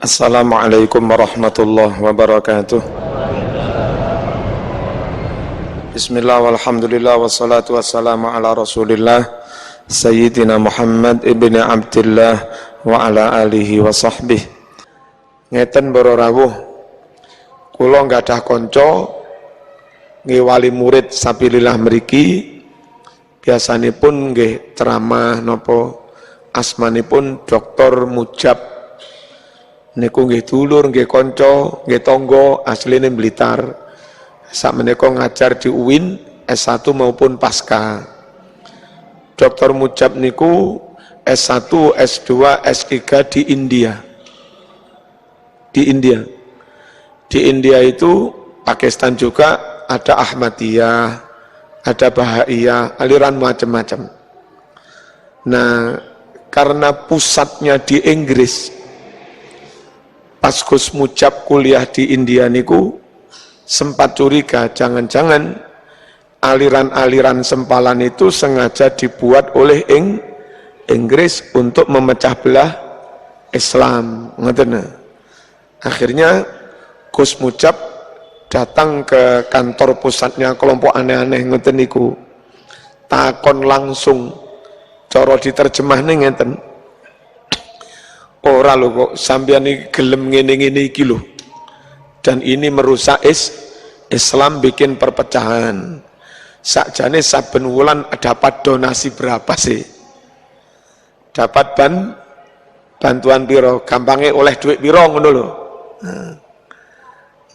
Assalamualaikum warahmatullahi wabarakatuh. Bismillah walhamdulillah wassalatu wassalamu ala rasulillah Sayyidina Muhammad ibni Abdillah wa ala alihi wa sahbihi. Ngeten para rawuh, kula nggadah kanca nggih wali murid sabilillah mriki, biasanipun nggih ceramah napa asmanipun Dr. Mujab. Niku nggih dulur, nggih kanca, nggih tangga, asline Blitar. Sakmenika ngajar di UIN S1 maupun pasca. Dr. Mujab niku S1, S2, S3 di India. Di India itu Pakistan juga ada Ahmadiyah, ada Bahaiyah, aliran macam-macam. Nah, karena pusatnya di Inggris, pas Gus Mujab kuliah di India niku sempat curiga jangan-jangan aliran-aliran sempalan itu sengaja dibuat oleh Inggris untuk memecah belah Islam. Akhirnya Gus Mujab datang ke kantor pusatnya kelompok aneh-aneh ngeten niku. Takon langsung, cara diterjemahne ngeten. Ora lho kok sampeyan iki gelem ngene-ngene iki lho. Dan ini merusak Islam, bikin perpecahan. Sakjane saben wulan dapat donasi berapa sih? Dapat bantuan piro? Gampange oleh duit piro ngono lho.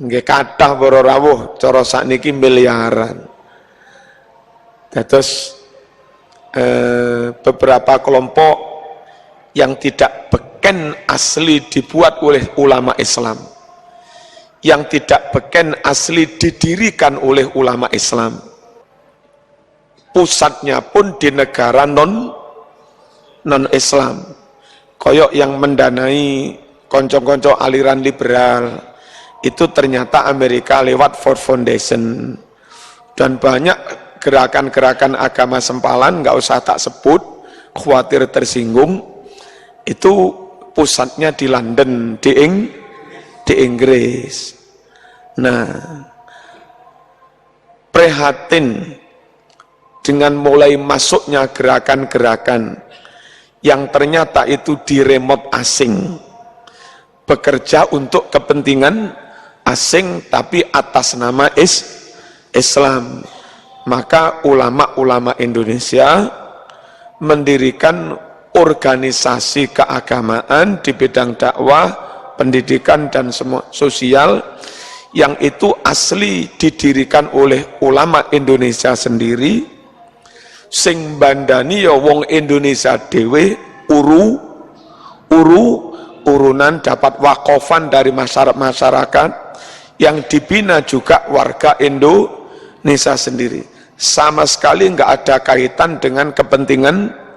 Nggih kathah para rawuh, cara sakniki miliaran. Terus beberapa kelompok yang tidak beken asli dibuat oleh ulama Islam, yang tidak beken asli didirikan oleh ulama Islam, pusatnya pun di negara non Islam, koyok yang mendanai konco-konco aliran liberal itu ternyata Amerika lewat Ford Foundation. Dan banyak gerakan-gerakan agama sempalan, nggak usah tak sebut, khawatir tersinggung, itu pusatnya di London, di Inggris. Nah, prihatin dengan mulai masuknya gerakan-gerakan yang ternyata itu di remote asing, bekerja untuk kepentingan asing tapi atas nama Islam. Maka ulama-ulama Indonesia mendirikan organisasi keagamaan di bidang dakwah, pendidikan dan semua sosial yang itu asli didirikan oleh ulama Indonesia sendiri, sing bandani ya wong Indonesia dewe, urunan dapat wakofan dari masyarakat yang dibina juga warga Indonesia sendiri, sama sekali nggak ada kaitan dengan kepentingan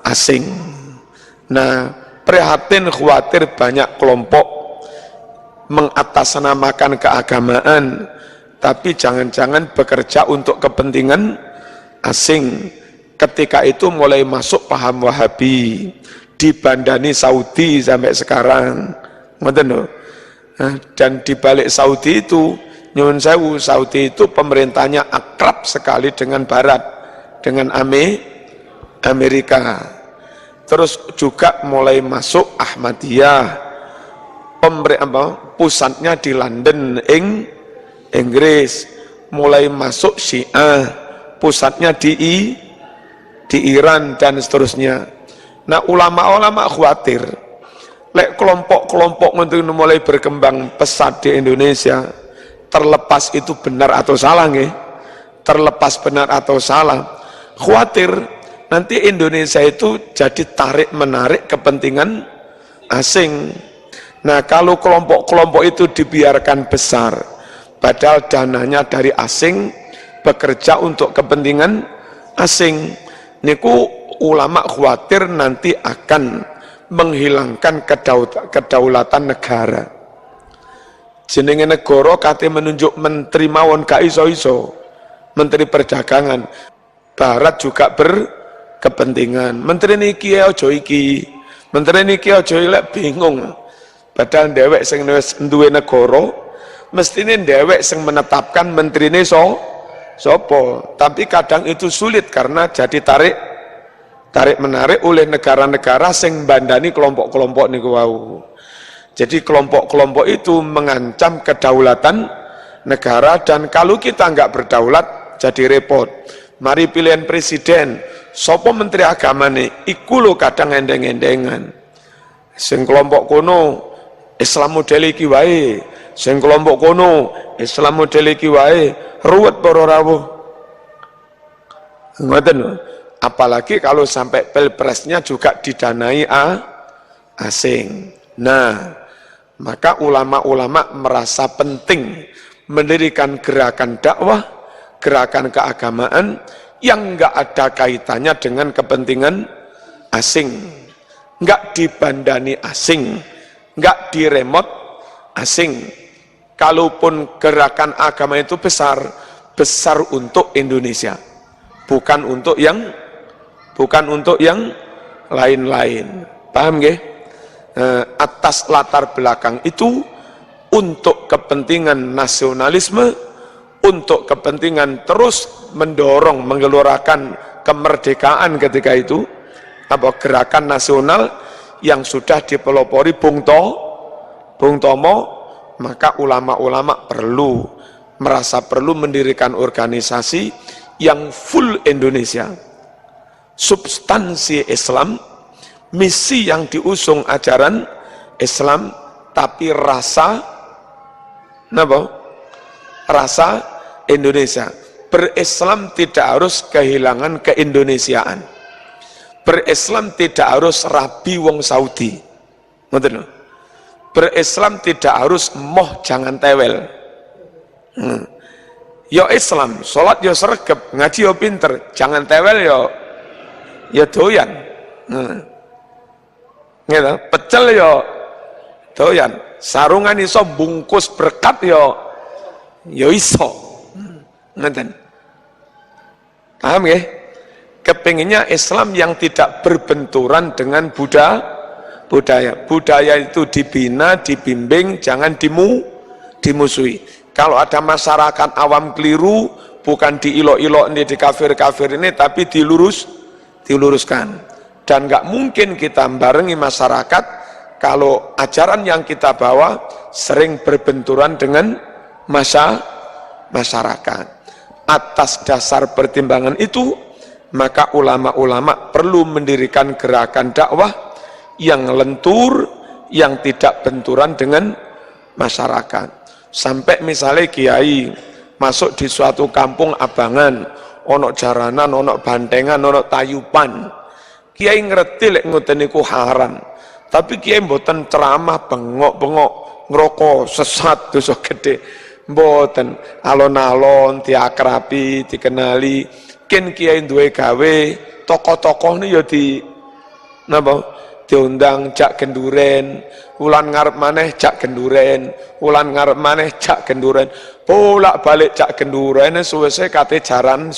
asing. Nah, prihatin khawatir banyak kelompok mengatasnamakan keagamaan tapi jangan-jangan bekerja untuk kepentingan asing. Ketika itu mulai masuk paham Wahabi, dibandani Saudi sampai sekarang. Dan di balik Saudi itu, nyuwun sewu, Saudi itu pemerintahnya akrab sekali dengan Barat, dengan Amerika. Terus juga mulai masuk Ahmadiyah, pusatnya di London, Inggris. Mulai masuk Syiah, pusatnya di Iran dan seterusnya. Nah, ulama-ulama khawatir lek kelompok-kelompok mulai berkembang pesat di Indonesia, terlepas itu benar atau salah nggih, terlepas benar atau salah, khawatir nanti Indonesia itu jadi tarik-menarik kepentingan asing. Nah, kalau kelompok-kelompok itu dibiarkan besar, padahal dananya dari asing, bekerja untuk kepentingan asing, niku ulama khawatir nanti akan menghilangkan kedaulatan negara. Jenenge negara kate menunjuk menteri mawon gak iso-iso, menteri perdagangan. Barat juga berkepentingan, menteri niki aja iki, Menteri niki aja elek bingung. Padahal dhewek sing duwe negara, mestine dhewek sing menetapkan menterine sapa. Tapi kadang itu sulit karena jadi tarik menarik oleh negara-negara sing bandani kelompok-kelompok niku wau. Jadi kelompok-kelompok itu mengancam kedaulatan negara, dan kalau kita nggak berdaulat jadi repot. Mari pilihan presiden, sopo menteri agama nih, iku lo kadang endeng-endengan. Sing kelompok kono Islam model iki wae, sing kelompok kono Islam model iki wae, ruwet para rawuh. Ngoten. Apalagi kalau sampai pilpresnya juga didanai asing. Nah, maka ulama-ulama merasa penting mendirikan gerakan dakwah, gerakan keagamaan yang enggak ada kaitannya dengan kepentingan asing, enggak dibandani asing, enggak diremot asing. Kalaupun gerakan agama itu besar untuk Indonesia, bukan untuk yang lain-lain. Paham nggih? Atas latar belakang itu, untuk kepentingan nasionalisme, untuk kepentingan terus mendorong, menggelorakan kemerdekaan ketika itu, apa gerakan nasional yang sudah dipelopori Bung Tomo, maka ulama-ulama merasa perlu mendirikan organisasi yang full Indonesia, substansi Islam, misi yang diusung ajaran Islam, tapi rasa Indonesia. Berislam tidak harus kehilangan keindonesiaan. Berislam tidak harus rabi wong Saudi. Berislam tidak harus moh jangan tewel. Yo Islam, sholat yo sregep, ngaji yo pinter, jangan tewel yo doyan. Gitu, pecel yo doyan, sarungan iso bungkus berkat yo iso. Ngeten. Paham ya? Kepinginnya Islam yang tidak berbenturan dengan budaya. Budaya itu dibina, dibimbing, jangan dimusuhi. Kalau ada masyarakat awam keliru, bukan diilok-ilok ini, di kafir-kafir ini, tapi diluruskan. Dan nggak mungkin kita barengi masyarakat kalau ajaran yang kita bawa sering berbenturan dengan masyarakat. Atas dasar pertimbangan itu, maka ulama-ulama perlu mendirikan gerakan dakwah yang lentur, yang tidak benturan dengan masyarakat. Sampai misalnya kiai masuk di suatu kampung abangan, ono jaranan, ono bantengan, ono tayupan, kiai ngerti lek ngoten niku haram, tapi kiai mboten ceramah bengok-bengok ngerokok sesat dosa gede, mboten, alon-alon diakrabi, dikenali. Ken kiai duwe gawe, tokoh-tokoh ini ya diundang jak genduren, ulan ngarep maneh jak genduren, ulan ngarep maneh jak genduren, bolak-balik jak genduren, suwese kate jaran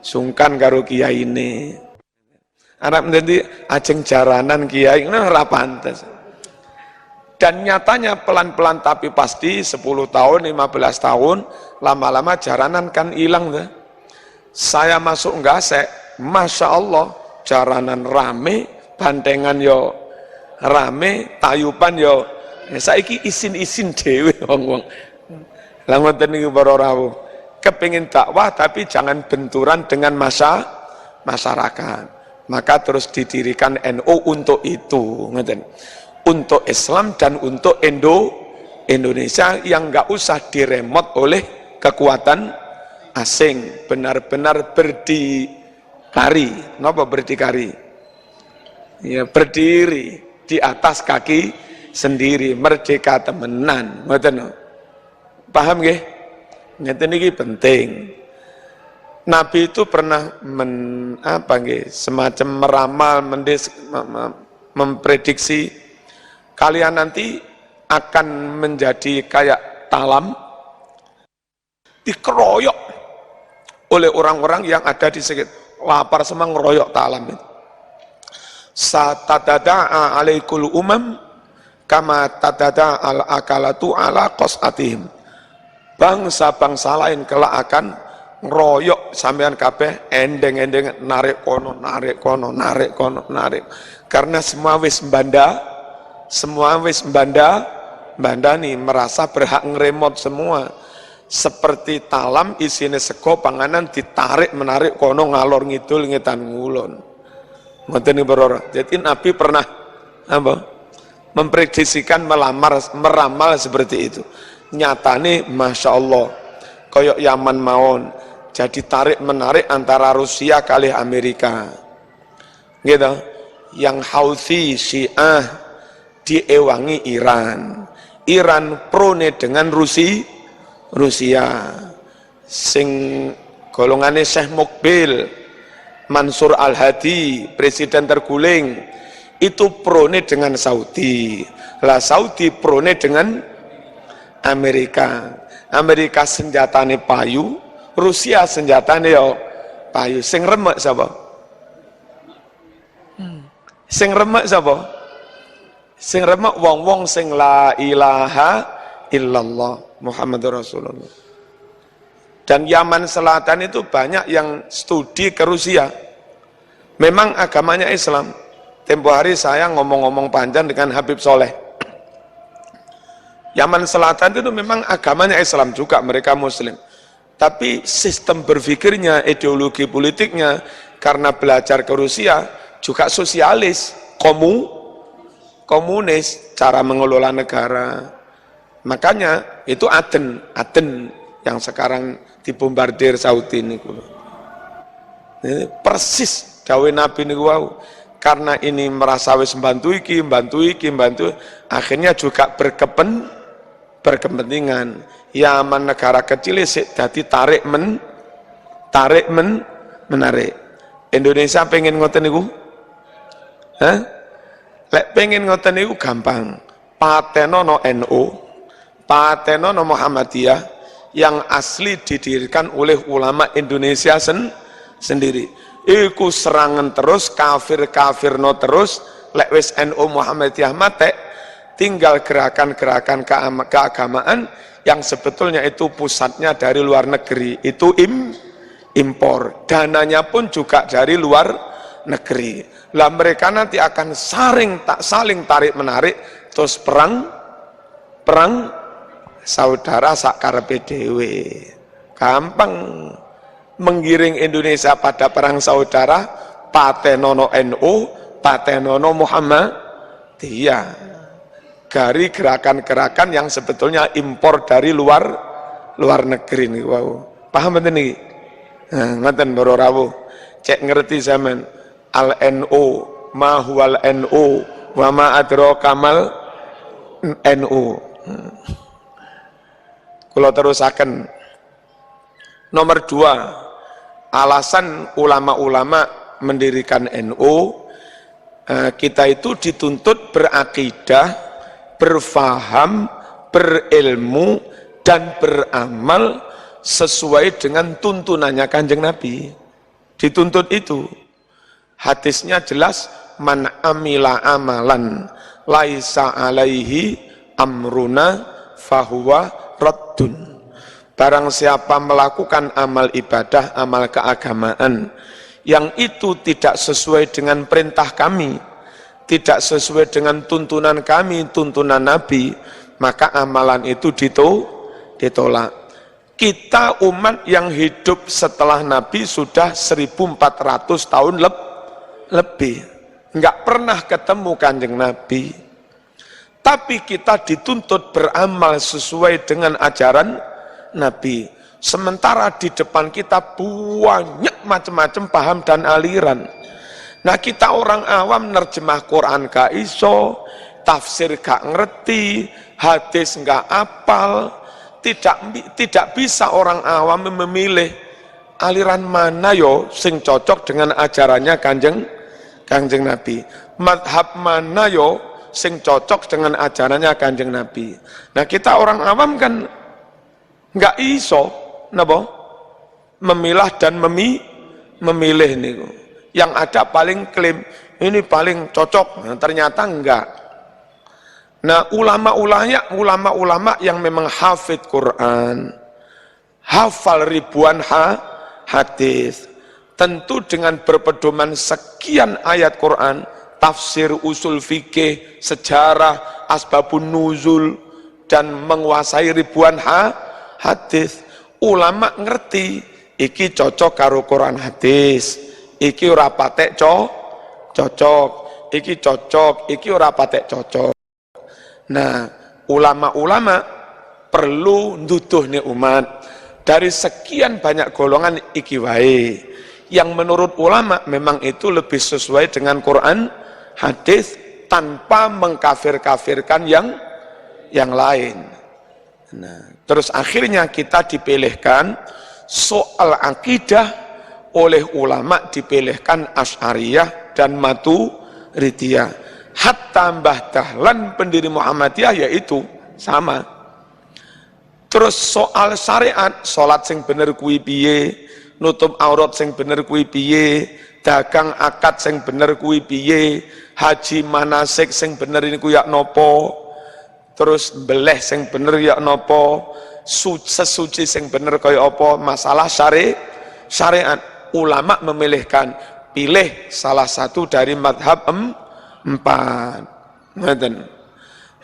sungkan karo kiai ini. Anak menjadi ajeng jaranan kiai, ini ora pantes. Dan nyatanya pelan-pelan tapi pasti 10 tahun, 15 tahun, lama-lama jaranan kan hilang. Saya masuk Ngasek, Masya Allah, jaranan rame, bantengan yo rame, tayupan yo, saiki isin-isin dewe wong-wong. Lah ngoten niku para rawuh. Kepingin dakwah tapi jangan benturan dengan masyarakat. Maka terus didirikan NU untuk itu, ngoten. Untuk Islam dan untuk Indonesia yang enggak usah diremot oleh kekuatan asing, benar-benar berdikari. Napa berdikari? Ya, berdiri di atas kaki sendiri, merdeka temenan, ngoten. Paham nggih? Ngeten iki penting. Nabi itu pernah semacam meramal, memprediksi kalian nanti akan menjadi kayak talam dikeroyok oleh orang-orang yang ada di sekitar, lapar semua ngeroyok talam itu. satadada'a alaikul umam kama tadada al akalatu ala qasatihim. Bangsa-bangsa lain kelak akan ngeroyok sampean kabeh endeng-endeng narik kono narik kono narik kono narik, karena semua wis mbandani merasa berhak ngeremot semua, seperti talam isine sego panganan ditarik menarik kono ngalor ngidul ngetan ngulon. Ngoten niku para. Jadi Nabi pernah apa? Memprediksikan meramal seperti itu. Nyatane Masya Allah koyok Yaman mawon, jadi tarik menarik antara Rusia kali Amerika gitu. Yang Houthi Syiah diewangi Iran prone dengan Rusia sing golongane Syekh Mukbil Mansur Al-Hadi, presiden terguling, itu prone dengan Saudi. Lah Saudi prone dengan Amerika senjatane payu, Rusia senjatane yo payu. Sing remek sapa? Sing remek sapa? Sing remek wong-wong sing la ilaha illallah Muhammadur Rasulullah. Dan Yaman Selatan itu banyak yang studi ke Rusia. Memang agamanya Islam. Tempo hari saya ngomong-ngomong panjang dengan Habib Soleh. Yaman Selatan itu memang agamanya Islam juga, mereka Muslim. Tapi sistem berpikirnya, ideologi politiknya, karena belajar ke Rusia, juga sosialis, komunis, cara mengelola negara. Makanya itu Aden yang sekarang dibombardir Saudi ini. Persis dawe Nabi niku wau. Karena ini merasa wis bantu iki, akhirnya juga berkepentingan. Yaman negara kecil sik dadi menarik. Indonesia pengen ngoten niku? Hah? Lek pengen ngoten niku gampang. Patenono NU, patenono Muhammadiyah yang asli didirikan oleh ulama Indonesia sendiri. Iku serangan terus, kafir-kafirno terus, lek wis NU Muhammadiyah mate, tinggal gerakan-gerakan keagamaan yang sebetulnya itu pusatnya dari luar negeri, itu impor, dananya pun juga dari luar negeri. Lah mereka nanti akan saling tarik menarik, terus perang saudara sakarepe dhewe. Gampang menggiring Indonesia pada perang saudara, patenono NU, patenono Muhammadiyah. Dari gerakan-gerakan yang sebetulnya impor dari luar negeri nih. Wow. Paham betul nih? Ngeten baru rawuh. Cek ngerti zaman al-NU, ma huwal NU, wa ma adraka mal NU. Kula terusaken. Nomor 2, alasan ulama-ulama mendirikan NU, kita itu dituntut berakidah, berfaham, berilmu, dan beramal sesuai dengan tuntunannya Kanjeng Nabi. Dituntut itu. Hadisnya jelas, man amila amalan laisa alaihi amruna fahuwa raddun. Barang siapa melakukan amal ibadah, amal keagamaan yang itu tidak sesuai dengan perintah kami, tidak sesuai dengan tuntunan kami, tuntunan Nabi, maka amalan itu ditolak. Kita umat yang hidup setelah Nabi sudah 1400 tahun lebih, enggak pernah ketemu Kanjeng Nabi, tapi kita dituntut beramal sesuai dengan ajaran Nabi. Sementara di depan kita banyak macam-macam paham dan aliran. Nah kita orang awam nerjemah Quran gak iso, tafsir gak ngerti, hadis gak apal, tidak bisa orang awam memilih aliran mana yo sing cocok dengan ajarannya Kanjeng Nabi, madhab mana yo sing cocok dengan ajarannya Kanjeng Nabi. Nah kita orang awam kan nggak iso napa memilah dan memilih niku. Yang ada paling klaim ini paling cocok. Nah, ternyata enggak. Nah, ulama-ulama yang memang hafid Quran, hafal ribuan hadis, tentu dengan berpedoman sekian ayat Quran, tafsir, usul fikih, sejarah, asbabun nuzul, dan menguasai ribuan hadis, ulama ngerti iki cocok karo Quran hadis, iki ora patek cocok, iki cocok, iki ora patek cocok. Nah, ulama-ulama perlu nduduhne umat dari sekian banyak golongan iki wae yang menurut ulama memang itu lebih sesuai dengan Quran hadis tanpa mengkafir-kafirkan yang lain. Nah, terus akhirnya kita dipilihkan soal akidah oleh ulama, dipilihkan Asy'ariyah dan Maturidiyah. Hatta Mbah Dahlan pendiri Muhammadiyah yaitu sama. Terus soal syariat, sholat sing bener kuwi piye, nutup aurat sing bener kuwi piye, dagang akad sing bener kuwi piye, haji manasik sing bener ini kuwi yak nopo, terus beleh sing bener yak nopo, sesuci sing bener kaya apa, masalah syariat. Ulama memilihkan, pilih salah satu dari madhab empat.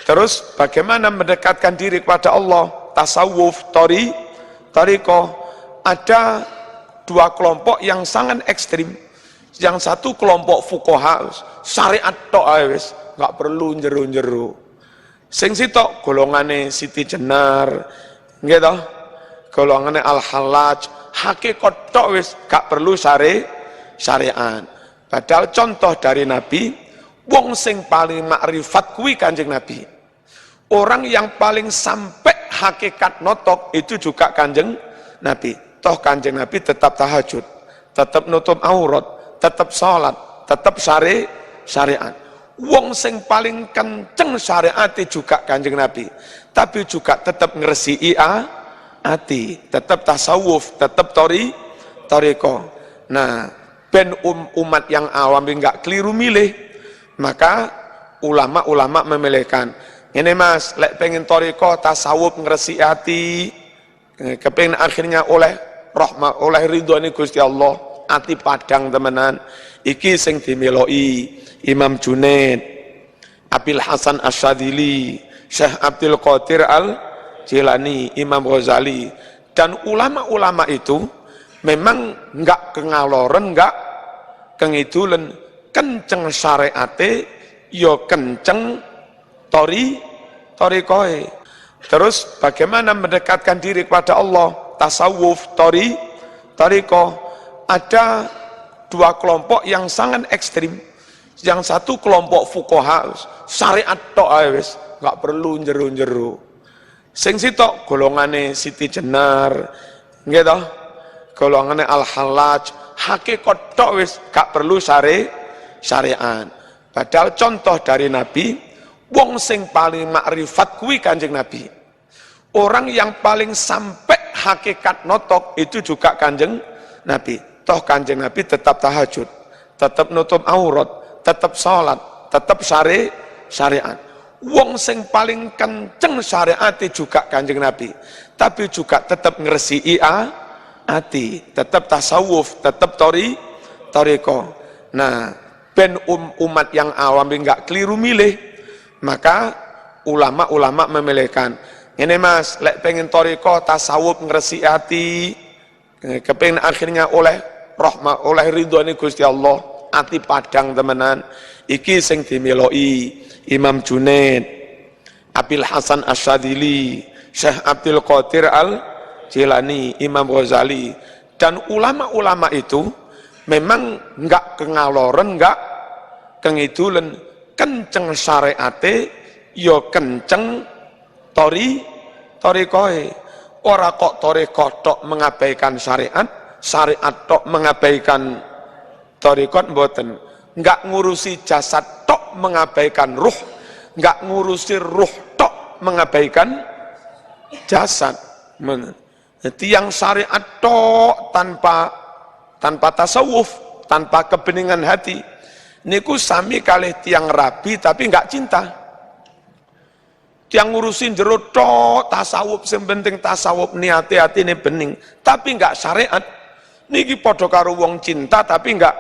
Terus bagaimana mendekatkan diri kepada Allah? Tasawuf, thariqah. Ada dua kelompok yang sangat ekstrim. Yang satu kelompok fuqaha, syariat tok ae wis, enggak perlu jero-jero. Sing sitok golongane Siti Jenar, nggih toh? Golongane Al-Hallaj, hakikat tok wis, gak perlu syariat. Padahal contoh dari Nabi, wong sing paling makrifat kuwi Kanjeng Nabi. Orang yang paling sampai hakikat notok itu juga Kanjeng Nabi. Toh Kanjeng Nabi tetap tahajud, tetap nutup aurat, tetap sholat, tetap syariat. Wong sing paling kenceng syariat juga Kanjeng Nabi, tapi juga tetap ngresiki hati, tetap tasawuf, tetap thariqah. Nah, ben umat yang awam enggak keliru milih, maka ulama-ulama memilihkan ini mas, lek pengen thariqah tasawuf ngresiki hati, kepengin akhirnya oleh rahmat, oleh ridhone Gusti Allah, hati padang temenan, iki sing dimiloi Imam Junaid, Abil Hasan Asyadzili, Syekh Abdul Qadir Al-Jilani, Imam Ghazali, dan ulama-ulama itu memang enggak kengaloren, enggak kengidulen, kenceng syariate, yo kenceng thariqahe. Terus bagaimana mendekatkan diri kepada Allah? Tasawuf, thariqah. Ada dua kelompok yang sangat ekstrim. Yang satu kelompok fuqaha, syariat tok ae wis, enggak perlu jero-jero. Sing sitok golongane Siti Jenar, nggih toh? Golongane Al-Hallaj, hakikat tok wis, gak perlu syariat. Padahal contoh dari Nabi, wong sing paling makrifat kuwi Kanjeng Nabi. Orang yang paling sampai hakikat notok itu juga Kanjeng Nabi. Toh Kanjeng Nabi tetap tahajud, tetap nutup aurat, tetap sholat, tetap syariat. Wong sing paling kenceng syariat juga Kanjeng Nabi, tapi juga tetap ngresiki hati, tetap tasawuf, tetap thariqah. Nah, ben umat yang awam enggak keliru milih, maka ulama-ulama memilihkan ini mas, lek pengen thariqah tasawuf ngresiki hati, kepengin akhirnya oleh rahmat, oleh ridhone Gusti Allah, hati padang temenan, iki sing dimiloi Imam Junaid, Abil Hasan Asyadzili, Syekh Abdul Qadir Al-Jilani, Imam Ghazali, dan ulama-ulama itu memang enggak kengaloren, enggak kengidulen, kenceng syariate, yo kenceng thariqahe. Ora kok thariqah tok mengabaikan syariat, syariat tok mengabaikan thariqat, mboten. Enggak ngurusi jasad tok mengabaikan ruh, enggak ngurusi ruh tok mengabaikan jasad. Jadi yang syariat tok tanpa tasawuf, tanpa kebeningan hati, niku sami kalih tiang rabi tapi enggak cinta. Tiang ngurusin jero tok tasawuf, sing penting tasawuf niate atine bening, tapi enggak syariat. Niki padha karo wong cinta tapi enggak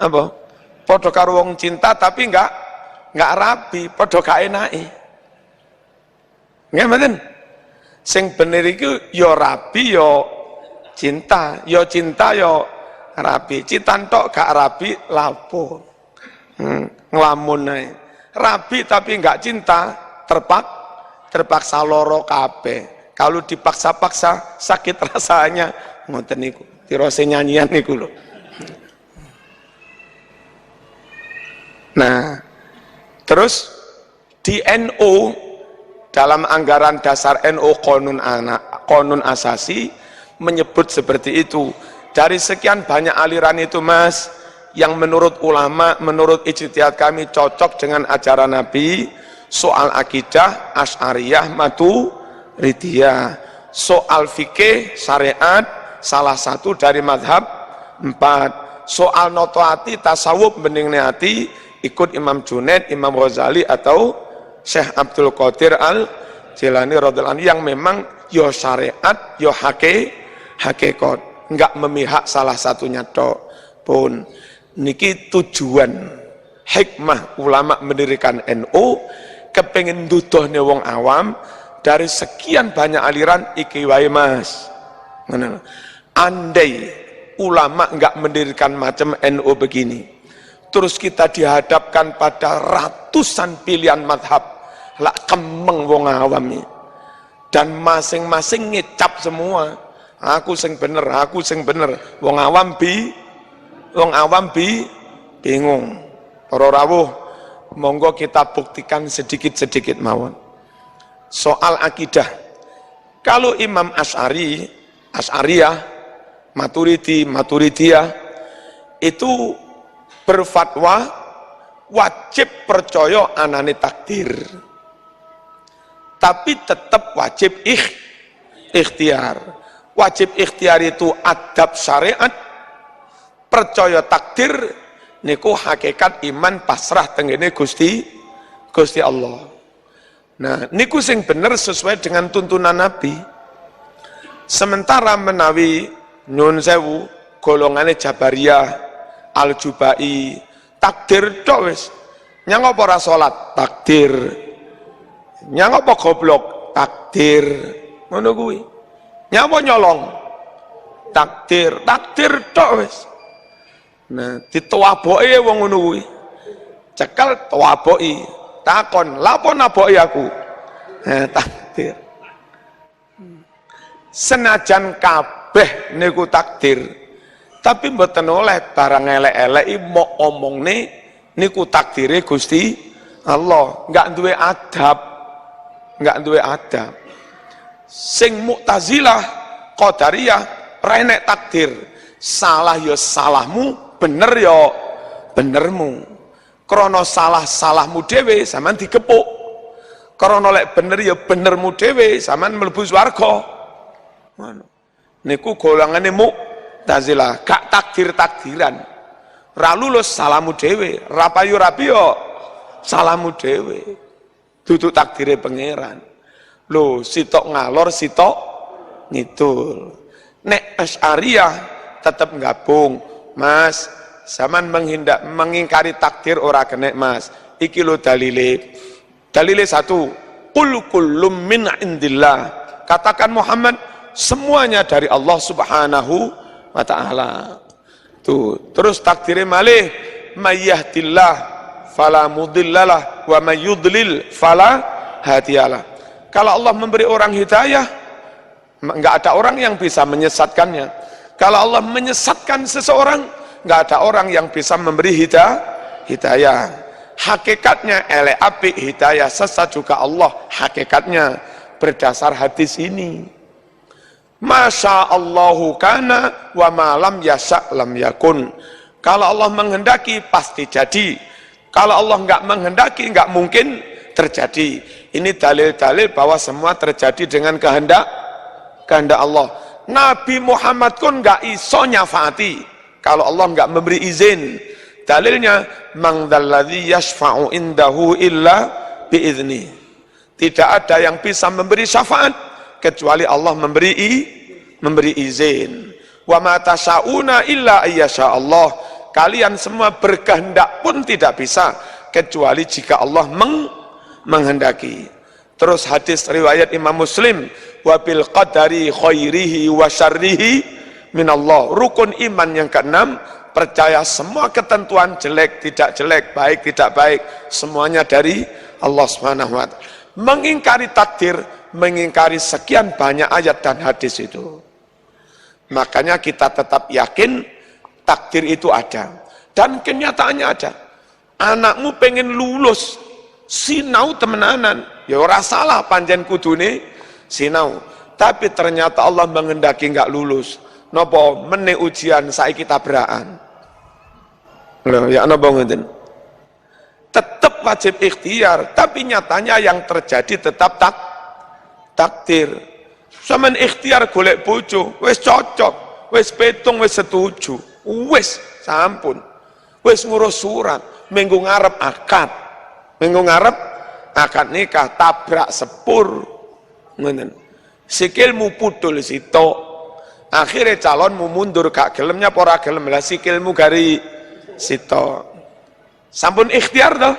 apa? Padha karo wong cinta tapi enggak rabi, padha gak enake. Nggih mboten? Sing bener iku ya rabi ya cinta ya rabi. Cinta tok gak rabi lapo. Nglamun ae. Rabi tapi enggak cinta, terpaksa loro kabeh. Kalau dipaksa-paksa sakit rasanya. Ngoten niku. Tirose nyanyian niku lho. Nah, terus di NU dalam anggaran dasar NU Qonun Asasi menyebut seperti itu. Dari sekian banyak aliran itu Mas, yang menurut ulama, menurut ijtihad kami cocok dengan ajaran Nabi, soal akidah Asy'ariyah Maturidiyah, soal fikih syariat salah satu dari mazhab 4, soal notoati tasawuf bening hati ikut Imam Junaid, Imam Ghazali atau Syekh Abdul Qadir Al-Jilani radhiyallahu anhu yang memang yo syariat yo hakikat, enggak memihak salah satunya tok pun. Niki tujuan hikmah ulama mendirikan NU, kepengin duduhne wong awam dari sekian banyak aliran iki wae Mas. Andai ulama enggak mendirikan macam NU begini, terus kita dihadapkan pada ratusan pilihan madhab, lah kemeng wong awam ini, dan masing-masing ngecap semua, aku sing bener, wong awam bingung. Para rawuh, monggo kita buktikan sedikit-sedikit mawon. Soal akidah, kalau Imam Asy'ariyah, Maturidiyah itu berfatwa wajib percaya anane takdir, tapi tetap wajib ikhtiar. Wajib ikhtiar itu adab syariat, percaya takdir niku hakikat iman pasrah tenggene Gusti Allah. Nah, niku sing bener sesuai dengan tuntunan Nabi. Sementara menawi nyun sewu golongane Jabariyah, Al-Jubai, takdir tok wis. Nyang apa ora salat? Takdir. Nyang apa goblok? Takdir. Ngono kuwi. Nyang apa nyolong? Takdir tok wis. Nah, ditowaboke wong ngono kuwi. Cekel towaboki. Takon, "Lapo naboki aku?" Takdir. Senajan kabeh niku takdir, tapi mboten oleh barang elek-elek mau omongne niku takdire Gusti Allah, enggak duwe adab. Sing Mu'tazilah, Qadariyah renek takdir, salah ya salahmu, bener ya benermu. Krana salahmu dhewe sampean digepuk, krana lek bener ya benermu dhewe sampean mlebu swarga. Niku golongane Mu'tazilah, gak takdir-takdiran. Ra lulus salahmu dhewe, ra payu-rapi yo salahmu dhewe. Dudu takdire pangeran. Lho, sitok ngalor, sitok ngidul. Nek Asy'ariyah tetap gabung, Mas, zaman mengingkari takdir ora kena Mas. Iki lho dalile. Dalile 1, qul kullum min indillah. Katakan Muhammad, semuanya dari Allah Subhanahu wa ta'ala. Tuh, terus takdirnya malih, mayyahdillah fala mudhillalah wa mayyudlil fala hadiyalah. Kalau Allah memberi orang hidayah, enggak ada orang yang bisa menyesatkannya. Kalau Allah menyesatkan seseorang, enggak ada orang yang bisa memberi hidayah. Hakikatnya elek apik hidayah sesat juga Allah, hakikatnya berdasar hadis ini. Masya Allahu kana wa malam yasha lam yakun. Kalau Allah menghendaki pasti jadi. Kalau Allah enggak menghendaki enggak mungkin terjadi. Ini dalil-dalil bahwa semua terjadi dengan kehendak Allah. Nabi Muhammad pun enggak iso nyafaati kalau Allah enggak memberi izin. Dalilnya man dzalladzi yashfa'u indahu illa biizni. Tidak ada yang bisa memberi syafaat kecuali Allah memberi izin. Wa ma tasyauna illa ayyasha Allah. Kalian semua berkehendak pun tidak bisa kecuali jika Allah menghendaki. Terus hadis riwayat Imam Muslim, wa bil qadari khairihi wa syarrihi minallah. Rukun iman yang keenam, percaya semua ketentuan jelek tidak jelek, baik tidak baik, semuanya dari Allah Subhanahu wa taala. Mengingkari takdir, mengingkari sekian banyak ayat dan hadis itu. Makanya kita tetap yakin takdir itu ada dan kenyataannya ada. Anakmu pengen lulus sinau temenanan, ya ora salah pancen kudune sinau. Tapi ternyata Allah menghendaki enggak lulus. Napa meneh ujian saiki tabrakan. Lho, ya napa ngoten? Tetap wajib ikhtiar, tapi nyatanya yang terjadi tetap takdir. Sampeyan ikhtiar golek bojo, wis cocok, wis petung, wis setuju, wis sampun. Wis ngurus surat, minggu ngarep akad. Minggu ngarep akad nikah, tabrak sepur, ngoten. Sikilmu putul sitok, akhirnya calonmu mundur gak gelemnya pora gelem lah, sikilmu gari sitok. Sampun ikhtiar toh,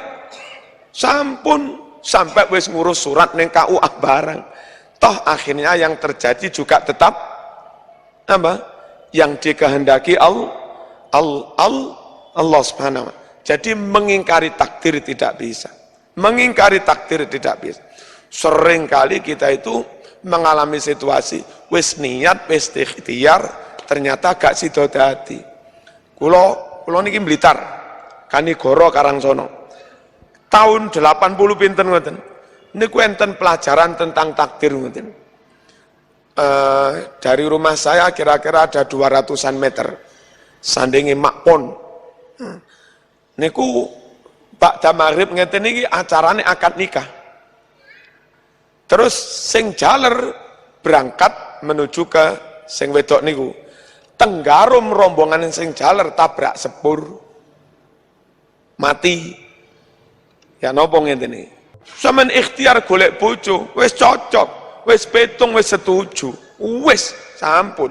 sampun sampai wis ngurus surat neng KUA barang. Toh akhirnya yang terjadi juga tetap apa? Yang dikehendaki Allah Subhanahu wa taala. Jadi mengingkari takdir tidak bisa. Mengingkari takdir tidak bisa. Sering kali kita itu mengalami situasi wis niat, wis ikhtiar, ternyata gak sido dadi. Kulo niki Blitar, Kanigoro Karangsono. Tahun 80 pinten ngoten. Niku enten pelajaran tentang takdir ngoten. Dari rumah saya kira-kira ada 200-an meter. Sandingi Makpon. Niku ba'da maghrib ngeten iki acarane akad nikah. Terus sing jaler berangkat menuju ke sing wedok niku. Tenggarum rombongan sing jaler tabrak sepur. Mati. Ya napa ngeten iki? Sampeyan ikhtiar golek bojo, wis cocok, wis petung, wis setuju, wis sampun.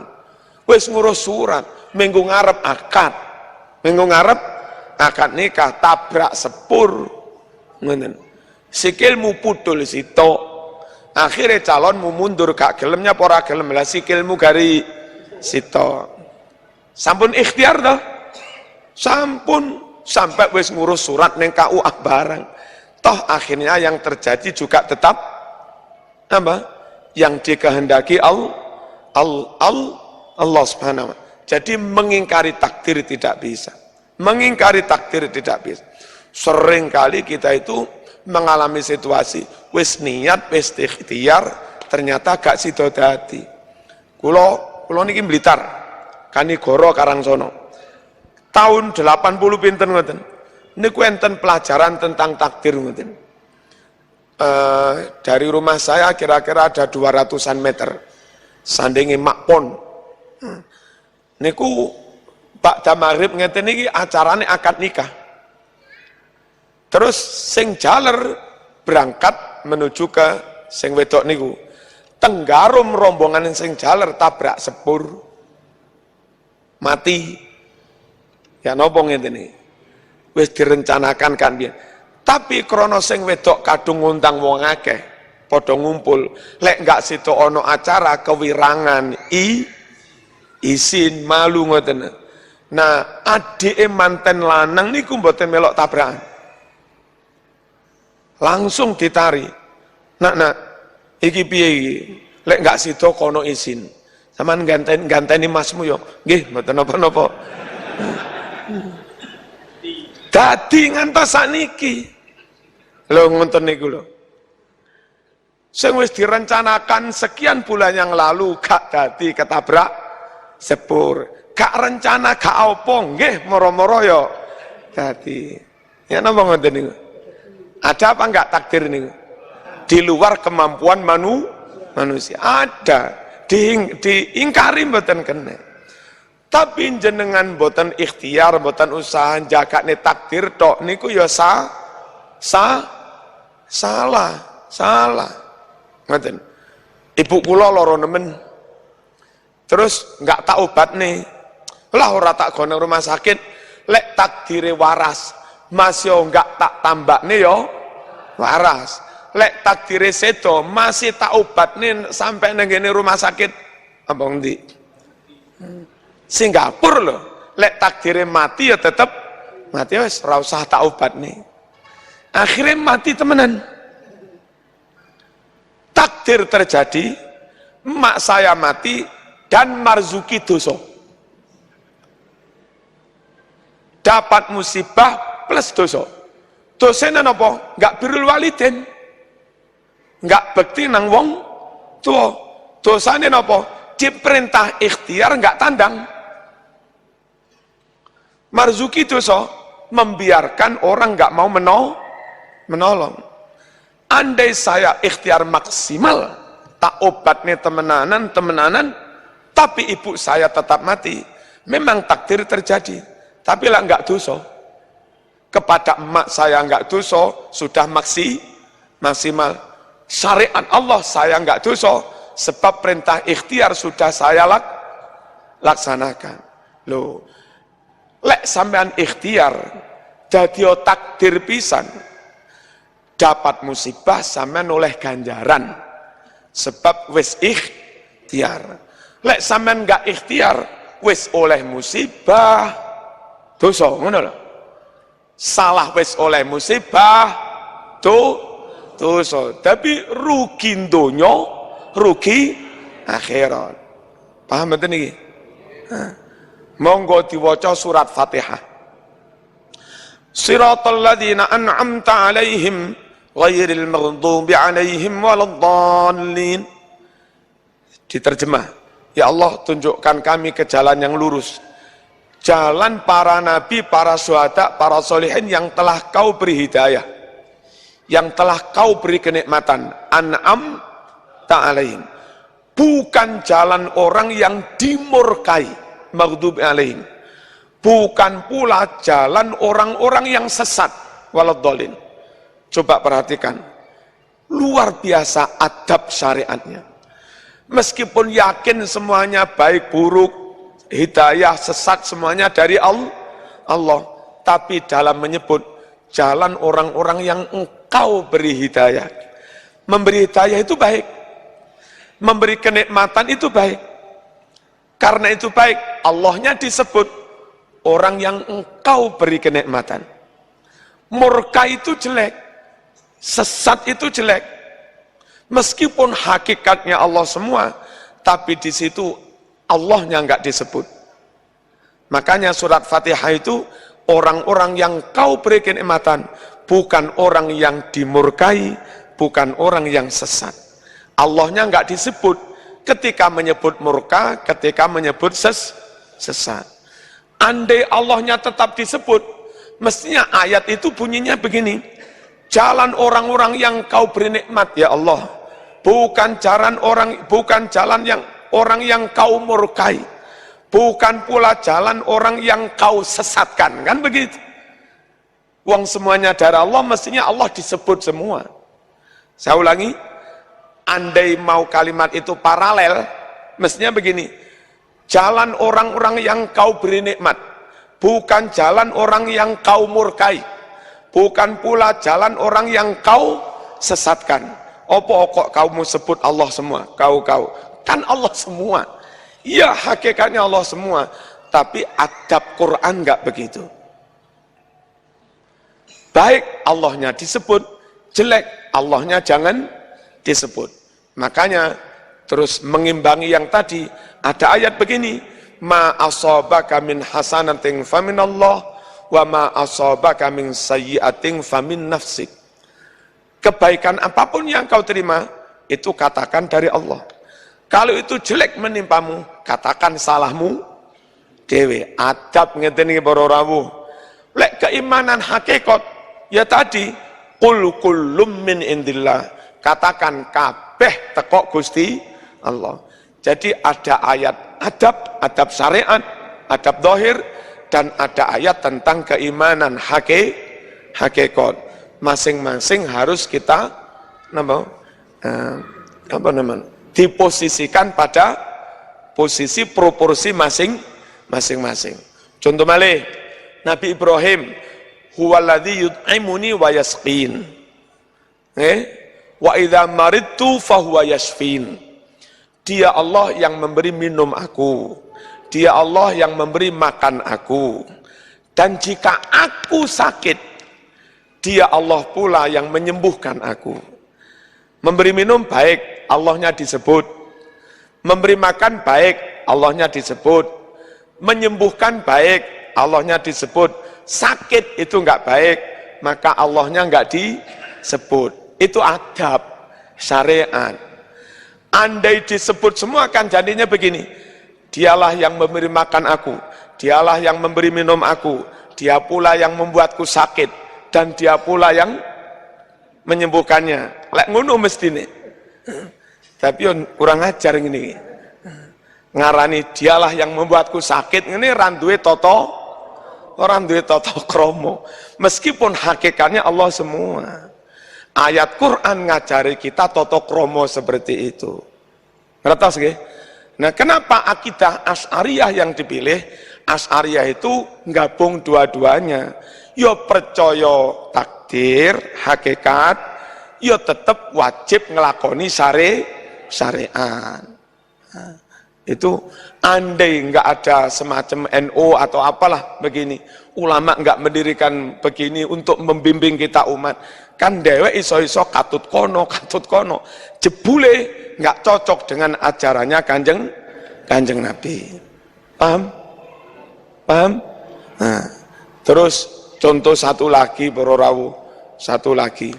Wis ngurus surat, minggu ngarep akad. Minggu ngarep akad nikah, tabrak sepur, ngoten. Sikilmu putul sitok, akhirnya calonmu mundur gak gelemnya pora gelem lah, sikilmu gari sitok. Sampun ikhtiar toh, sampun sampai wis ngurus surat neng KUA barang. Toh akhirnya yang terjadi juga tetap apa? Yang dikehendaki Allah Subhanahu wa taala. Jadi mengingkari takdir tidak bisa. Mengingkari takdir tidak bisa. Sering kali kita itu mengalami situasi wis niat, wis ikhtiar, ternyata gak sido dadi. Kulo niki Blitar, Kanigoro Karangsono. Tahun 80 pinten ngoten. Niku enten pelajaran tentang takdir ngoten. Dari rumah saya kira-kira ada 200-an meter. Sandingi Makpon. Niku ba'da maghrib ngeten iki acarane akad nikah. Terus sing jaler berangkat menuju ke sing wedok niku. Tenggarum rombongan sing jaler tabrak sepur. Mati. Ya napa ngeten iki? Wis direncanakan kan dia. Tapi krana sing wedok kadung ngundang wong akeh, padha ngumpul. Lek enggak situ ono acara kewirangan izin malu ngoten. Nah, adike manten lanang niku mboten melok tabrakan. Langsung ditarik. Nak, iki piye iki? Lek enggak situ kono izin. Saman ganteni masmu yo. Nggih, mboten napa-napa. Dadi ngantos sakniki. Lho ngoten niku lho. Sing wis direncanakan sekian bulan yang lalu gak dadi ketabrak sepur. Gak rencana gak apa nggih moro-moro yo dadi. Ya napa ngoten niku? Ada apa enggak takdir niku? Di luar kemampuan manusia. Ada. Diingkari mboten kena. Tapi jenengan boten ikhtiar, boten usaha jakane takdir tok niku ya salah. Ngoten. Ibu kula lara nemen. Terus enggak tak obat nih. Lah ora tak goneng rumah sakit, lek takdire waras, masih enggak tak tambakne yo waras. Lek takdire sedo, masih tak obatne sampai nang ngene rumah sakit apa ngendi? Singapura loh, lek takdire mati ya tetep mati, wis ora usah tak obatne. Akhirnya mati temenan. Takdir terjadi, emak saya mati dan Marzuki dosa. Dapat musibah plus dosa. Dosanya apa? Enggak birrul walidin. Enggak bekti nang wong tua. Dosanya apa? Diperintah ikhtiar enggak tandang. Marzuki dosa membiarkan orang enggak mau menolong. Andai saya ikhtiar maksimal, tak obatnya temenanan, tapi ibu saya tetap mati, memang takdir terjadi, tapi lah enggak dosa. Kepada emak saya enggak dosa, sudah maksimal. Syariat Allah saya enggak dosa, sebab perintah ikhtiar sudah saya laksanakan. Loh, lek sampean ikhtiar, dadi takdir pisan, dapat musibah sampean oleh ganjaran, sebab wis ikhtiar. Lek sampean enggak ikhtiar, wis oleh musibah, dosa, ngono lho. Salah wis oleh musibah, dosa. Tapi rugi donya, rugi akhirat. Paham mboten iki? Monggo diwaca surat Fatihah. Siratal ladzina an'amta 'alaihim ghairil maghdubi 'alaihim waladdallin. Diterjemah, ya Allah tunjukkan kami ke jalan yang lurus, jalan para nabi, para syuhada, para solihin yang telah kau beri hidayah, yang telah kau beri kenikmatan. An'am ta'alaihim, bukan jalan orang yang dimurkai, maghdubi alaihim, bukan pula jalan orang-orang yang sesat, waladdallin. Coba perhatikan, luar biasa adab syariatnya. Meskipun yakin semuanya baik buruk, hidayah sesat semuanya dari Allah, tapi dalam menyebut jalan orang-orang yang engkau beri hidayah. Memberi hidayah itu baik, memberi kenikmatan itu baik. Karena itu baik, Allahnya disebut orang yang engkau beri kenikmatan. Murka itu jelek, sesat itu jelek. Meskipun hakikatnya Allah semua, tapi di situ Allahnya enggak disebut. Makanya surat Fatihah itu orang-orang yang kau beri kenikmatan, bukan orang yang dimurkai, bukan orang yang sesat. Allahnya enggak disebut ketika menyebut murka, ketika menyebut sesat. Andai Allahnya tetap disebut, mestinya ayat itu bunyinya begini: jalan orang-orang yang kau beri nikmat ya Allah, bukan jalan yang orang yang kau murkai, bukan pula jalan orang yang kau sesatkan, kan begitu. Uang semuanya dari Allah, mestinya Allah disebut semua. Saya ulangi, andai mau kalimat itu paralel, mestinya begini: jalan orang-orang yang kau beri nikmat, bukan jalan orang yang kau murkai, bukan pula jalan orang yang kau sesatkan. Apa kok kamu sebut Allah semua? Kau kan Allah semua. Iya, hakikatnya Allah semua, tapi adab Quran enggak begitu. Baik Allahnya disebut, jelek Allahnya jangan disebut. Makanya terus mengimbangi yang tadi, ada ayat begini: ma asabaka min hasanatin faminallah wa ma asabaka min sayyi'atin famin nafsik. Kebaikan apapun yang kau terima, itu katakan dari Allah. Kalau itu jelek menimpamu, katakan salahmu dewe. Adab ngeten iki para rawuh. Lek keimanan hakikat, ya tadi qul kullum min indillah, katakan kabeh teko Gusti Allah. Jadi ada ayat adab syariat, adab dohir, dan ada ayat tentang keimanan hakikat. Masing-masing harus kita diposisikan pada posisi proporsi masing-masing. Contoh malih, Nabi Ibrahim, huwaladzi yut'imuni wa yasqin. Wa idza maridtu fahuwa yashfin. Dia Allah yang memberi minum aku. Dia Allah yang memberi makan aku. Dan jika aku sakit, Dia Allah pula yang menyembuhkan aku. Memberi minum baik, Allahnya disebut. Memberi makan baik, Allahnya disebut. Menyembuhkan baik, Allahnya disebut. Sakit itu enggak baik, maka Allahnya enggak disebut. Itu adab syariat. Andai disebut semua kan jadinya begini. Dialah yang memberi makan aku, dialah yang memberi minum aku, dia pula yang membuatku sakit, dan dia pula yang menyembuhkannya. Lek ngono mestine. Tapi kurang ajar ngene. Ngarani dialah yang membuatku sakit, ngene randuwe toto, orang duwe toto kromo. Meskipun hakikatnya Allah semua. Ayat Quran ngajari kita toto kromo seperti itu. Ngertos nggih? Nah, kenapa akidah Asy'ariyah yang dipilih? Asy'ariyah itu gabung dua-duanya. Ya percaya takdir, hakikat, ya tetap wajib ngelakoni syariat. Nah, itu andai nggak ada semacam NU atau apalah begini, ulama nggak mendirikan begini untuk membimbing kita umat, kan dewek iso-iso katut kono, jebule nggak cocok dengan ajarannya kanjeng Nabi. Paham? Nah, terus contoh satu lagi, Bro Rawu, satu lagi.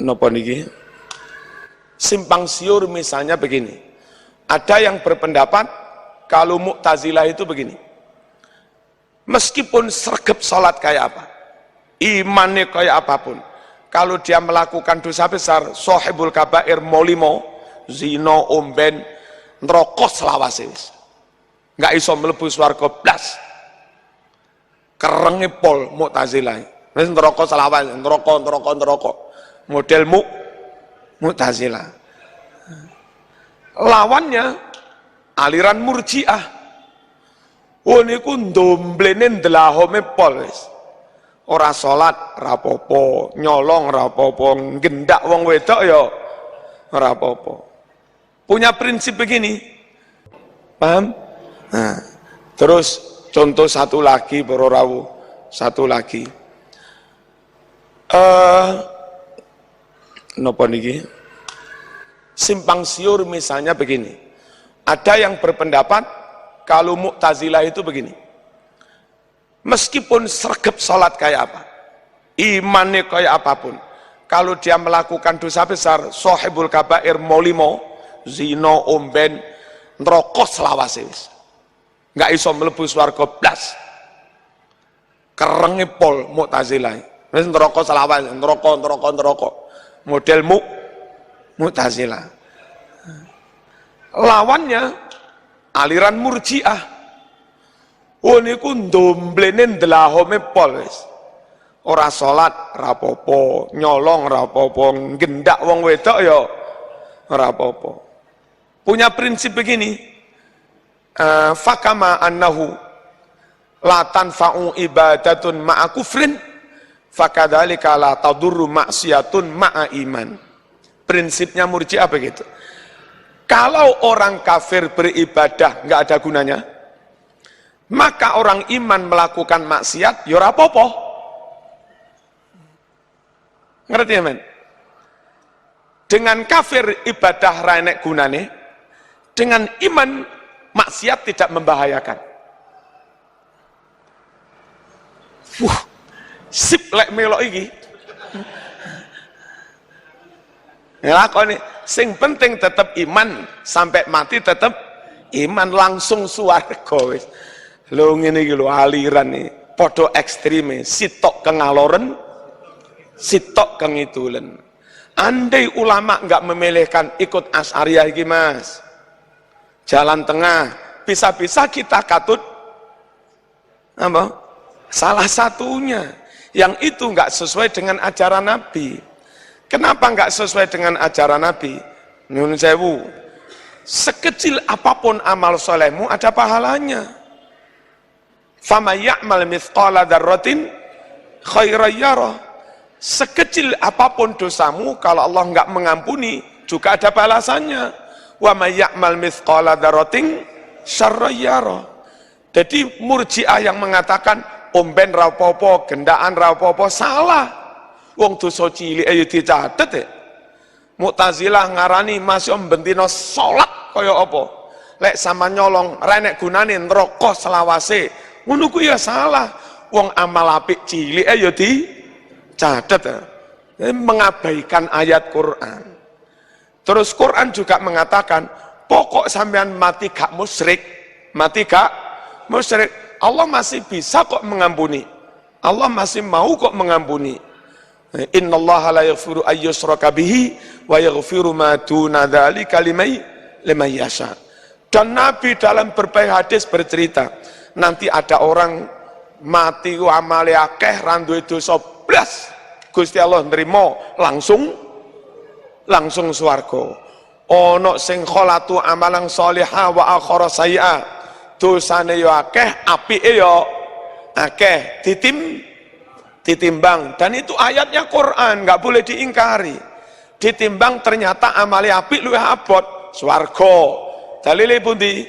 Napa niki? Simpang siur misalnya begini. Ada yang berpendapat kalau Mu'tazilah itu begini. Meskipun sregep salat kayak apa, imannya kayak apapun, kalau dia melakukan dosa besar, sohibul kabair molimo, zino, omben, neraka selawase wis. Enggak iso mlebu swarga blas. Kerenge pol Mu'tazilah. Wis neraka selawase, neraka. Model Mu'tazilah. Lawannya aliran Murji'ah. Oh niku ndomblene ndelahome pol wis. Ora salat rapopo, nyolong rapopo, gendak wong wedok ya rapopo. Punya prinsip begini. Paham? Nah, terus contoh satu lagi, Bro Rawu, satu lagi. Napa niki? Simpang siur misalnya begini. Ada yang berpendapat kalau Mu'tazilah itu begini. Meskipun sregep salat kayak apa, imannya kayak apapun, kalau dia melakukan dosa besar, sohibul kabair molimo, zino, omben, neraka selawase wis. Enggak iso mlebu swarga blas. Kerenge pol Mu'tazilah. Wis neraka selawase, neraka. Model Mu'tazilah. Lawannya aliran Murji'ah. Oh niku ndomblene ndelahome pol wis. Ora salat rapopo, nyolong rapopo, gendak wong wedok ya rapopo. Punya prinsip begini. Fakama annahu la tanfa'u ibadatun ma'a kufrin, fakadzalika la tadurru maksiatun ma'a iman. Prinsipnya Murji'ah begitu. Kalau orang kafir beribadah nggak ada gunanya, maka orang iman melakukan maksiat ya ora apa-apa. Ngerti ya, men? Dengan kafir ibadah ra enek gunane, dengan iman maksiat tidak membahayakan. Sip lek melok iki. Nglakoni sing penting tetap iman, sampai mati tetap iman, langsung swarga wis. Lho ngene iki lho aliran iki padha ekstreme, sitok kengaloren, sitok kengitulen. Andai ulama enggak memilihkan ikut Asy'ariyah iki, Mas, jalan tengah. Bisa-bisa kita katut apa? Salah satunya yang itu nggak sesuai dengan ajaran Nabi. Kenapa nggak sesuai dengan ajaran Nabi? Nyun sewu, sekecil apapun amal solehmu ada pahalanya. Fama ya'mal mithqala dzarratin khairan yarah. Sekecil apapun dosamu, kalau Allah nggak mengampuni juga ada balasannya. Wa may ya'mal mithqala dzarratin syarran yarah. Jadi murji'ah yang mengatakan omben ra apa-apa, gendaan ra apa-apa, salah. Wong dosa cilik ayo dicatet ya. Mu'tazilah ngarani masih bentino salat kaya apa. Lek sama nyolong renek gunane neraka selawase. Ngono ku ya salah. Wong amal apik cilik ayo dicatet ya. Mengabaikan ayat Quran. Terus Quran juga mengatakan, pokok sampean mati gak musyrik, mati gak musyrik, Allah masih bisa kok mengampuni. Allah masih mau kok mengampuni. Innallaha la yaghfiru ayyushraka bihi wa yaghfiru ma duna dzalika liman yasha. Dan Nabi dalam berbagai hadis bercerita, nanti ada orang mati ku amale akeh ra duwe dosa blas, Gusti Allah nrimo langsung swarga. Ono sing kholatu amalan sholihah wa akhara sayyi'a, dosane yo akeh, apike yo akeh, ditimbang, dan itu ayatnya Quran, nggak boleh diingkari. Ditimbang ternyata amali apik luwih abot, swarga. Dalile pundi?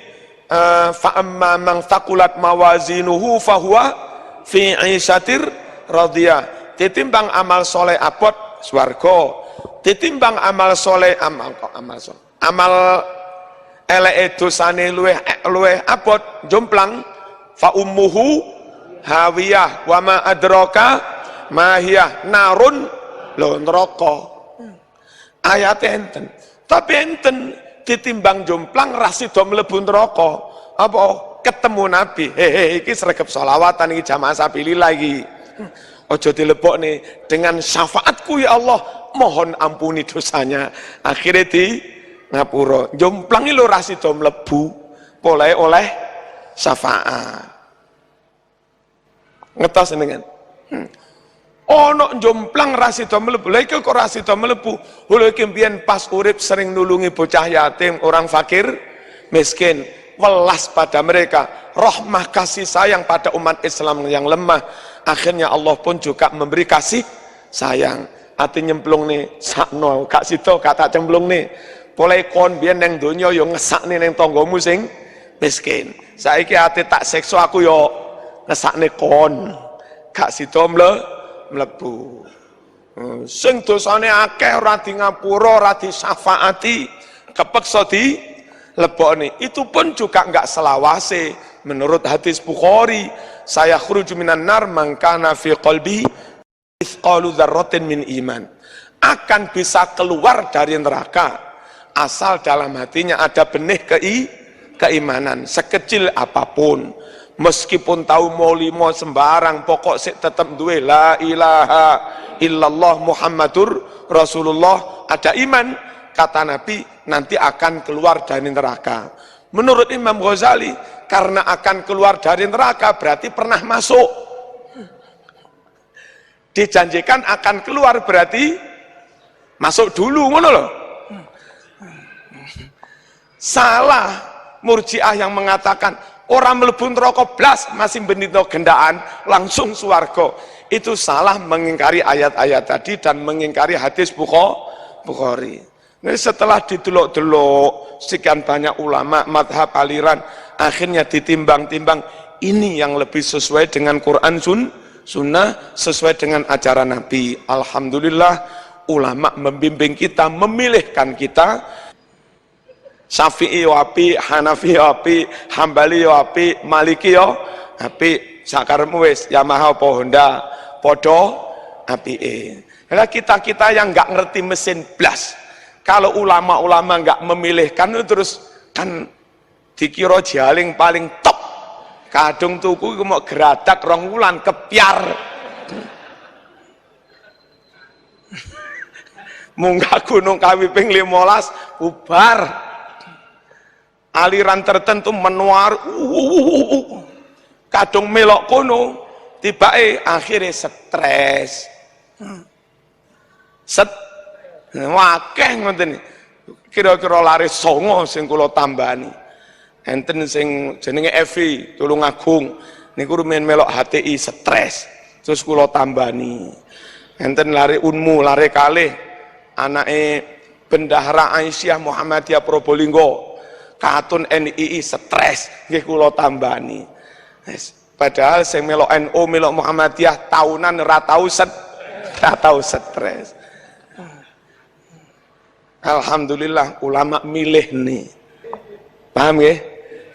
Fa amma man thaqulat mawazinuhu fahuwa fi 'ishatir radiyah. Ditimbang amal soleh abot, swarga. Ditimbang amal soleh amal eleke dosane luwih abot, jomplang, fa ummuhu hawiyah wa ma adraka mahiyah narun lho neraka. Ayat enten. Tapi enten ditimbang jomplang ra sida mlebu neraka. Apa ketemu Nabi? Hehe iki sregep selawatan iki jamaah sabilillah iki. Aja dilebokne dengan syafaatku ya Allah, mohon ampuni dosanya. Akhirnya di ngapura. Jomplang iki lho ra sida mlebu, oleh syafaat. Ngetos dengan ono jomplang ra sida mlebu. Lha iki kok ra sida mlebu? Lha iki mbiyen pas urip sering nulungi bocah yatim, orang fakir, miskin, welas pada mereka, rahmah kasih sayang pada umat Islam yang lemah. Akhirnya Allah pun juga memberi kasih sayang. Ati nyemplung nih sakno gak sida gak tak cemplung nih. Polai kon biyen nang donya yo ngesakne ning tanggamu sing miskin. Saiki ati tak siksa aku yo ngesakne kon gak sida mlebu. Sing dosane akeh ora di ngapura, ora disyafaati, kepeksa di lebokne. Itu pun juga enggak selawase. Menurut hadis Bukhari, saya khruju minan nar man kana fi qalbi mithqalu dzarratin min iman. Akan bisa keluar dari neraka asal dalam hatinya ada benih keimanan sekecil apapun. Meskipun tahu molimo sembarang, pokok sik tetap duwe la ilaha illallah Muhammadur Rasulullah, ada iman, kata Nabi nanti akan keluar dari neraka. Menurut Imam Ghazali, karena akan keluar dari neraka berarti pernah masuk. Dijanjikan akan keluar berarti masuk dulu, ngono loh. Salah murji'ah yang mengatakan orang mlebu neraka blas masih benito gendaan langsung swarga. Itu salah mengingkari ayat-ayat tadi dan mengingkari hadis Bukhari. Nah, setelah didelok-delok sekian banyak ulama madhab aliran, akhirnya ditimbang-timbang ini yang lebih sesuai dengan Quran sunnah, sesuai dengan ajaran Nabi. Alhamdulillah ulama membimbing kita, memilihkan kita. Syafi'i yo api, Hanafi yo api, Hambali yo api, Maliki yo api, sakaremu wis Yamaha apa Honda podo apike. Lah kita yang nggak ngerti mesin blas, kalau ulama-ulama nggak memilihkan terus kan dikira jaling paling top. Kadung tuku iku mau geradak 2 wulan kepiar. Munggah Gunung Kawi ping 15 bubar. aliran tertentu menuar, kadung melok kono, tibake akhirnya stres. Wakeh ngoten. Kira-kira lare 9 sing kula tambani. Enten sing jenenge Evi Tulungagung niku rumiyin melok HTI stres. Terus kula tambani. Enten lare Unmu, lare kalih anake Bendahara Aisyah Muhammadiyah Probolinggo. Katun NII stres nggih kula tambani. Padahal sing melok NU melok Muhammadiyah tahunan ora tau stres. Alhamdulillah ulama milih nih. Paham ya?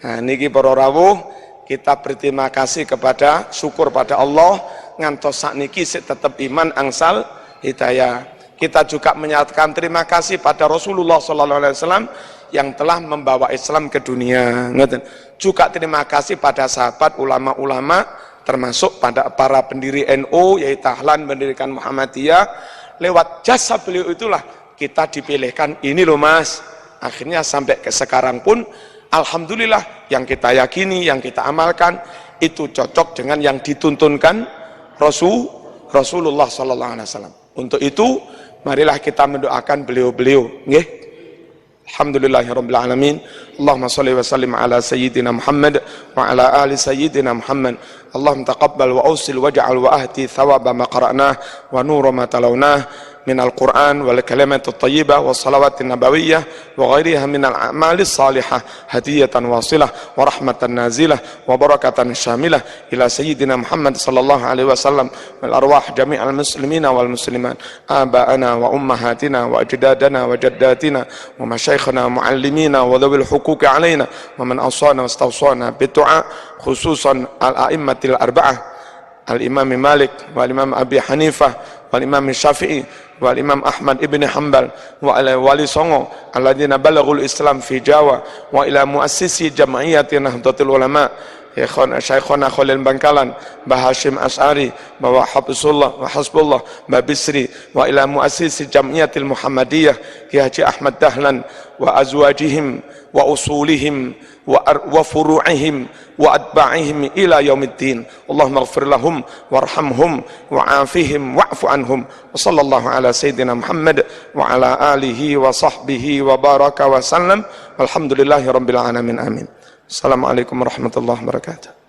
Nah, niki para rawuh, kita berterima kasih kepada syukur pada Allah ngantos sakniki sik tetep iman angsal hidayah. Kita juga menyatakan terima kasih pada Rasulullah sallallahu alaihi wasallam yang telah membawa Islam ke dunia. Juga terima kasih pada sahabat ulama-ulama termasuk pada para pendiri NU yaitu Dahlan mendirikan Muhammadiyah. Lewat jasa beliau itulah kita dipilihkan ini loh Mas. Akhirnya sampai ke sekarang pun alhamdulillah yang kita yakini, yang kita amalkan itu cocok dengan yang dituntunkan Rasulullah sallallahu alaihi wasallam. Untuk itu marilah kita mendoakan beliau-beliau nggih. Alhamdulillahirabbil alamin. Allahumma shalli wa sallim ala sayyidina Muhammad wa ala ali sayyidina Muhammad. Allahumma taqabbal wa awsil waj'al wa ahdi thawaba ma qara'nah wa nura ma talawnah من القرآن والكلمات الطيبة والصلوات النبوية وغيرها من الأعمال الصالحة هدية واصلة ورحمة نازلة وبركة شاملة إلى سيدنا محمد صلى الله عليه وسلم والأرواح جميع المسلمين والمسلمات آباءنا وأمهاتنا وأجدادنا وجداتنا ومشايخنا ومعلمينا وذوي الحقوق علينا ومن أوصانا واستوصانا بالدعاء خصوصا الأئمة الأربعة الإمام مالك والإمام أبي حنيفة والإمام الشافعي والإمام أحمد ابن حنبل وعلى والي صنغو الذين بلغوا الإسلام في جاوة وإلى مؤسسي جمعية نهضة العلماء شيخنا خليل بنكالان بهاشم أشعري وحفظ الله وحسب الله ببسري وإلى مؤسسي جمعية المحمدية كهجي أحمد دهلان وأزواجهم وأصولهم وفروعهم وأتباعهم إلى يوم الدين اللهم اغفر لهم وارحمهم وعافهم واعف عنهم وصلى الله على سيدنا محمد وعلى آله وصحبه وبارك وسلم والحمد لله رب العالمين آمين. Assalamualaikum warahmatullahi wabarakatuh.